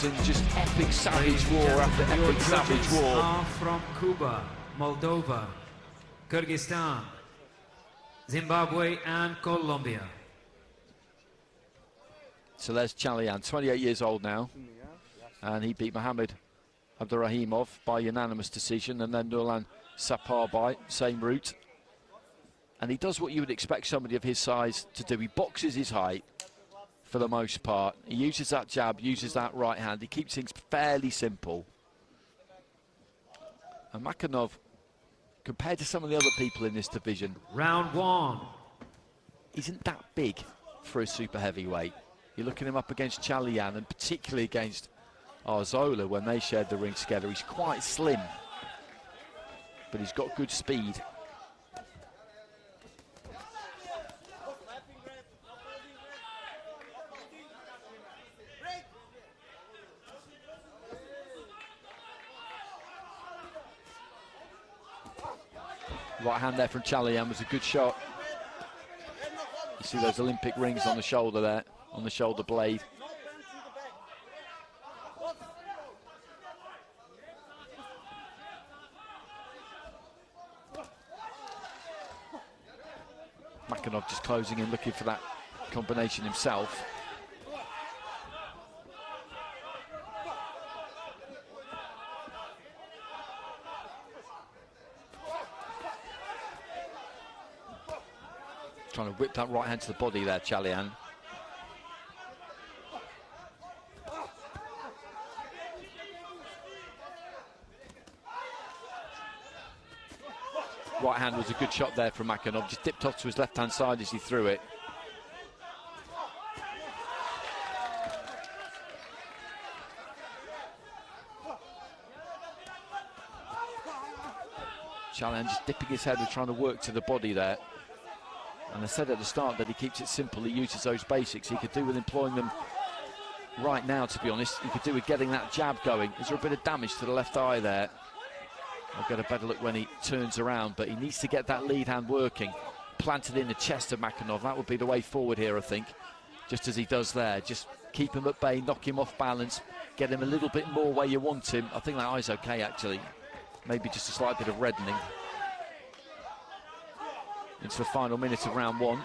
And just epic savage war after epic savage war. Are from Cuba, Moldova, Kyrgyzstan, Zimbabwe and Colombia. So there's Chaloyan, 28 years old now, and he beat Mohamed Abdurrahimov by unanimous decision, and then Nurlan Sapar by same route. And he does what you would expect somebody of his size to do. He boxes his height for the most part. He uses that jab, uses that right hand. He keeps things fairly simple. And Makhanov, compared to some of the other people in this division, Round one. isn't that big for a super heavyweight. You're looking him up against Chaloyan, and particularly against Arzola when they shared the ring together. He's quite slim, but he's got good speed. Right hand there from Chaloyan was a good shot. You see those Olympic rings on the shoulder there, on the shoulder blade. Makhanov just closing in, looking for that combination himself. Trying to whip that right hand to the body there, Chaloyan. Right hand was a good shot there from Makhanov, just dipped off to his left hand side as he threw it. Chaloyan just dipping his head and trying to work to the body there. And I said at the start that he keeps it simple, he uses those basics. He could do with employing them right now, to be honest. He could do with getting that jab going. Is there a bit of damage to the left eye there? I'll get a better look when he turns around, but he needs to get that lead hand working. Planted in the chest of Makhanov, that would be the way forward here, I think. Just as he does there, just keep him at bay, knock him off balance, get him a little bit more where you want him. I think that eye's okay, actually. Maybe just a slight bit of reddening. Into the final minute of round one.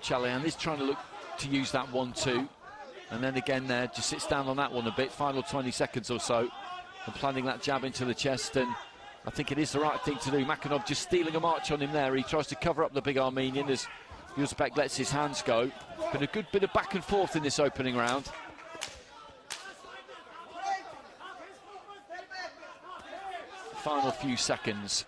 Chaloyan is trying to look to use that 1-2, and then again there, just sits down on that one a bit, final 20 seconds or so, and planting that jab into the chest, and I think it is the right thing to do. Makhanov just stealing a march on him there. He tries to cover up the big Armenian as UZB lets his hands go. Been a good bit of back and forth in this opening round. Final few seconds.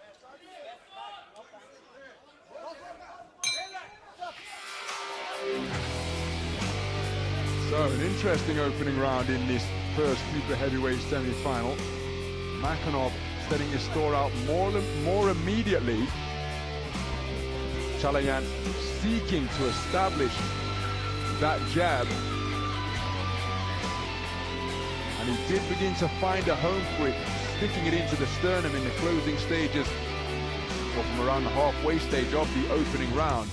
So, an interesting opening round in this first super heavyweight semi-final. Makhanov setting his store out more immediately. Chaloyan seeking to establish that jab. And he did begin to find a home for it, sticking it into the sternum in the closing stages, or from around the halfway stage of the opening round.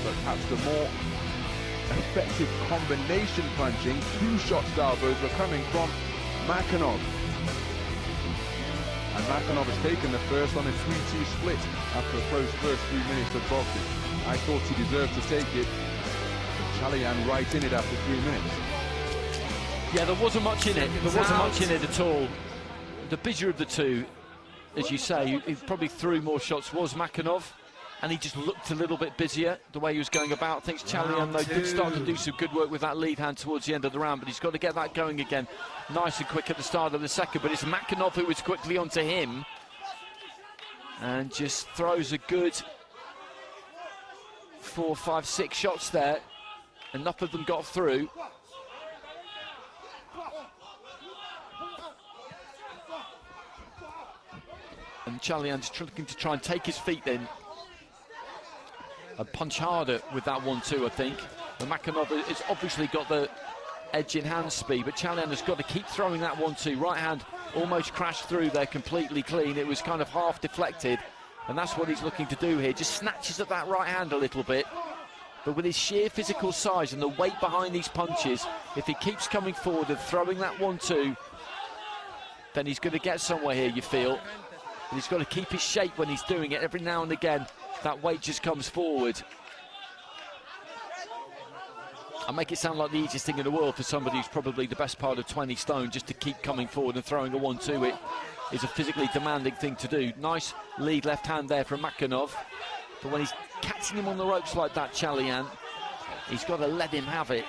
But perhaps the more effective combination punching, two-shot salvos were coming from Makhanov. And Makhanov has taken the first on a 3-2 split after a close first 3 minutes of boxing. I thought he deserved to take it, but Chaloyan right in it after 3 minutes. Yeah, there wasn't much in it. There wasn't much in it at all. The busier of the two, as you say, who probably threw more shots was Makhanov. And he just looked a little bit busier, the way he was going about things. Chaloyan, though, did start to do some good work with that lead hand towards the end of the round, but he's got to get that going again. Nice and quick at the start of the second, but it's Makhanov who was quickly onto him. And just throws a good 4, 5, 6 shots there. Enough of them got through. And Chaloyan just looking to try and take his feet then and punch harder with that 1-2, I think. And Makhanov has obviously got the edge in hand speed, but Chaloyan has got to keep throwing that 1-2. Right hand almost crashed through there completely clean. It was kind of half deflected, and that's what he's looking to do here. Just snatches at that right hand a little bit. But with his sheer physical size and the weight behind these punches, if he keeps coming forward and throwing that 1-2, then he's going to get somewhere here, you feel. And he's got to keep his shape when he's doing it. Every now and again, that weight just comes forward. I make it sound like the easiest thing in the world for somebody who's probably the best part of 20 stone, just to keep coming forward and throwing a 1-2. It is a physically demanding thing to do. Nice lead left hand there from Makhanov. But when he's catching him on the ropes like that, Chaloyan, he's got to let him have it.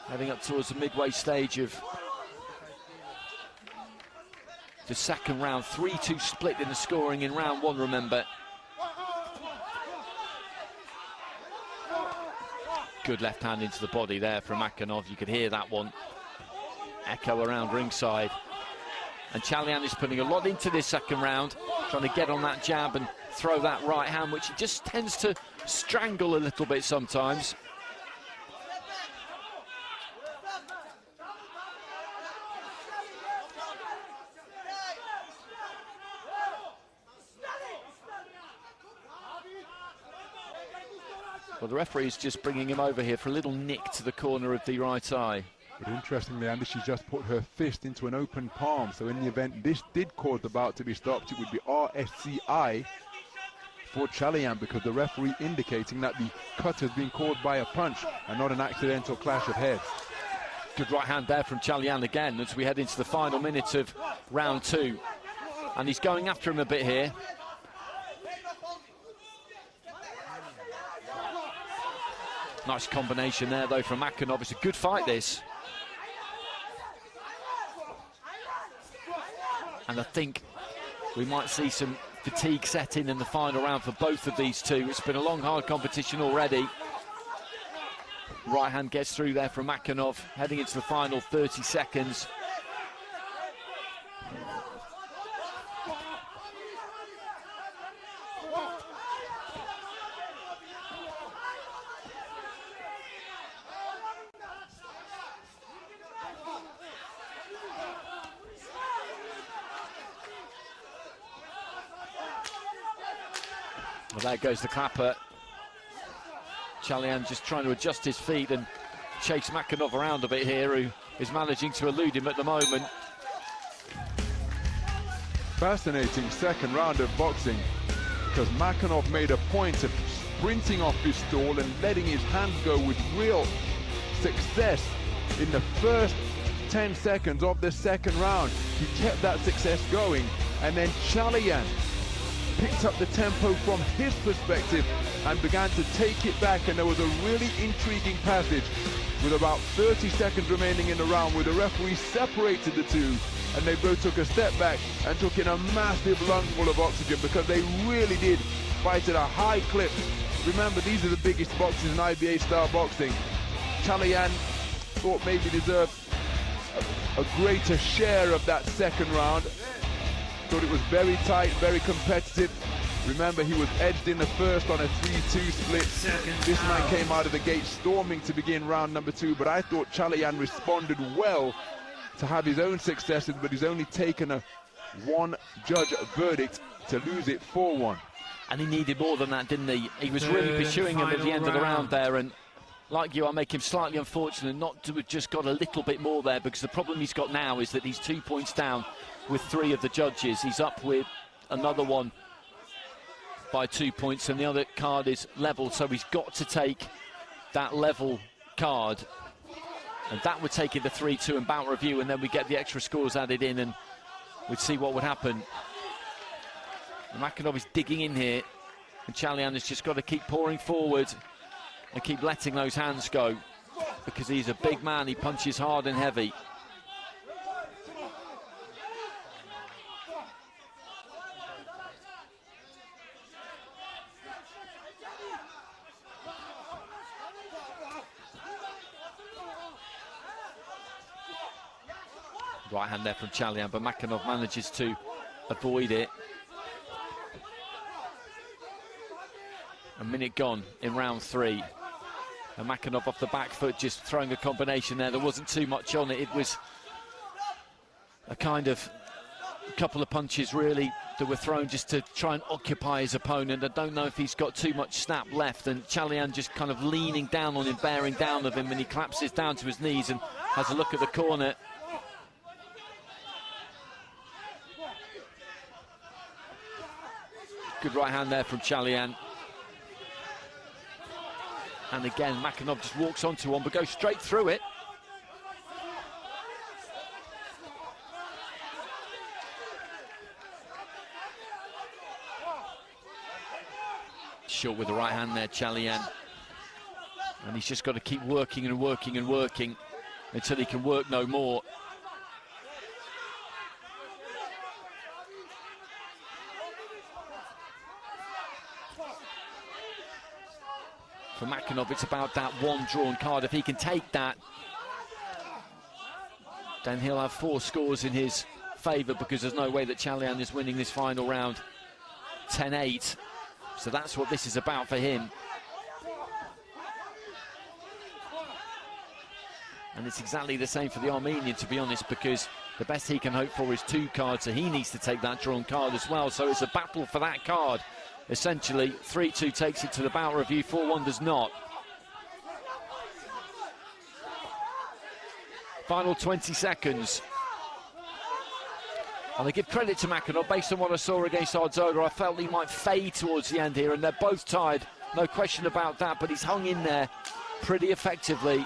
Heading up towards the midway stage of the second round. 3-2 split in the scoring in round one, remember. Good left hand into the body there from Makhanov. You could hear that one echo around ringside. And Chaloyan is putting a lot into this second round, trying to get on that jab and throw that right hand, which he just tends to strangle a little bit sometimes. Well, the referee is just bringing him over here for a little nick to the corner of the right eye. But interestingly, Andy, she just put her fist into an open palm. So in the event this did cause the bout to be stopped, it would be RSCI for Chaloyan, because the referee indicating that the cut has been caused by a punch and not an accidental clash of heads. Good right hand there from Chaloyan again as we head into the final minutes of round two. And he's going after him a bit here. Nice combination there, though, from Makhanov. It's a good fight, this. And I think we might see some fatigue set in the final round for both of these two. It's been a long, hard competition already. Right hand gets through there from Makhanov, heading into the final 30 seconds. Well, there goes the clapper. Chaloyan just trying to adjust his feet and chase Makhanov around a bit here, who is managing to elude him at the moment. Fascinating second round of boxing, because Makhanov made a point of sprinting off his stall and letting his hands go with real success in the first 10 seconds of the second round. He kept that success going, and then Chaloyan picked up the tempo from his perspective and began to take it back, and there was a really intriguing passage with about 30 seconds remaining in the round where the referee separated the two, and they both took a step back and took in a massive lungful of oxygen, because they really did fight at a high clip. Remember, these are the biggest boxers in IBA style boxing. Chaloyan thought maybe deserved a greater share of that second round. Thought it was very tight, very competitive. Remember, he was edged in the first on a 3-2 split. This man came out of the gate storming to begin round number two, but I thought Chaloyan responded well to have his own successes, but he's only taken a one-judge verdict to lose it 4-1. And he needed more than that, didn't he? He was really pursuing him at the end of the round there, and like you, I make him slightly unfortunate not to have just got a little bit more there, because the problem he's got now is that he's 2 points down with 3 of the judges. He's up with another one by 2 points, and the other card is level, so he's got to take that level card, and that would take it to 3-2 and bout review, and then we get the extra scores added in and we'd see what would happen. And Makhanov is digging in here, and Chaloyan has just got to keep pouring forward and keep letting those hands go, because he's a big man. He punches hard and heavy. Right hand there from Chaloyan, but Makhanov manages to avoid it. A minute gone in round 3. And Makhanov off the back foot, just throwing a combination there. There wasn't too much on it. It was a kind of couple of punches really that were thrown just to try and occupy his opponent. I don't know if he's got too much snap left, and Chaloyan just kind of leaning down on him, bearing down of him, and he collapses down to his knees and has a look at the corner. Good right hand there from Chaloyan. And again, Makhanov just walks onto one, but goes straight through it. Short with the right hand there, Chaloyan. And he's just got to keep working and working and working until he can work no more. For Makhanov, it's about that one drawn card. If he can take that, then he'll have 4 scores in his favour, because there's no way that Chaloyan is winning this final round 10-8. So that's what this is about for him. And it's exactly the same for the Armenian, to be honest, because the best he can hope for is 2 cards, so he needs to take that drawn card as well. So it's a battle for that card. Essentially, 3-2 takes it to the bout review, 4-1 does not. Final 20 seconds. And I give credit to Makhanov. Based on what I saw against Ardzoga, I felt he might fade towards the end here, and they're both tied, no question about that, but he's hung in there pretty effectively.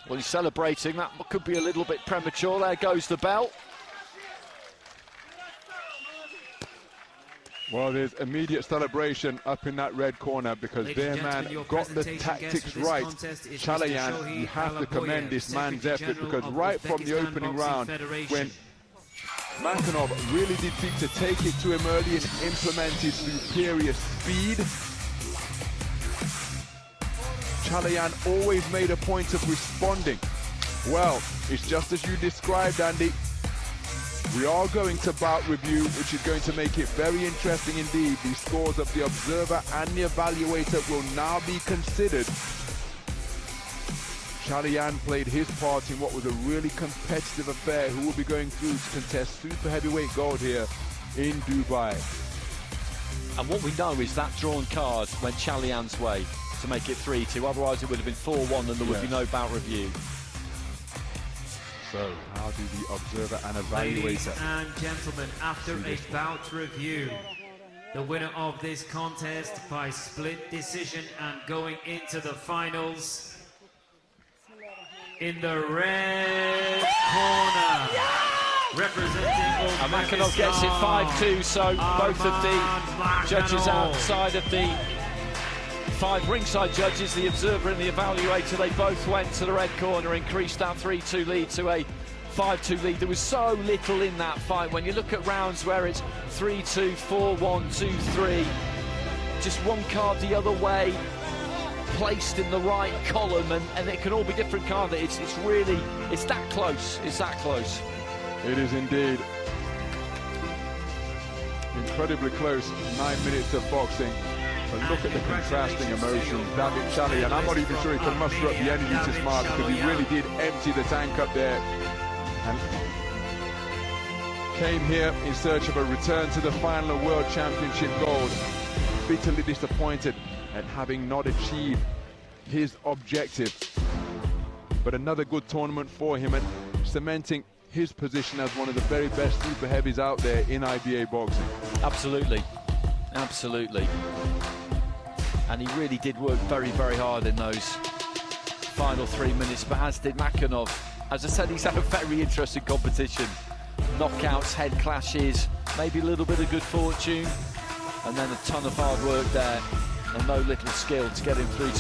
Well, he's celebrating. That could be a little bit premature. There goes the bell. Well, there's immediate celebration up in that red corner, because their man got the tactics right. Chaloyan, you have to commend this man's effort, because right from the opening round, when Makhanov really did seek to take it to him early and implement his superior speed, Chaloyan always made a point of responding. Well, it's just as you described, Andy. We are going to bout review, which is going to make it very interesting indeed. The scores of the observer and the evaluator will now be considered. Chaloyan played his part in what was a really competitive affair, who will be going through to contest super heavyweight gold here in Dubai. And what we know is that drawn card went Chaloyan's way to make it 3-2. Otherwise it would have been 4-1 and there would be no bout review. So how do the observer and evaluator? Ladies and gentlemen, after a bout review, the winner of this contest by split decision and going into the finals, in the red corner, representing and Makhanov gets it 5-2, so both of the judges outside of the 5 ringside judges, the observer and the evaluator, they both went to the red corner, increased that 3-2 lead to a 5-2 lead. There was so little in that fight. When you look at rounds where it's 3-2, 4-1, 2-3, just one card the other way, placed in the right column, and it can all be different cards. It's really, it's that close. It's that close. It is indeed. Incredibly close 9 minutes of boxing. But look at the contrasting emotions. Davit Chaloyan, I'm not even sure he can muster up the energy to smile, because he really did empty the tank up there. And came here in search of a return to the final of World Championship gold. Bitterly disappointed at having not achieved his objective. But another good tournament for him, and cementing his position as one of the very best super heavies out there in IBA boxing. Absolutely. Absolutely. And he really did work very, very hard in those final 3 minutes, but as did Makhanov. As I said, he's had a very interesting competition. Knockouts, head clashes, maybe a little bit of good fortune, and then a ton of hard work there, and no little skill to get him through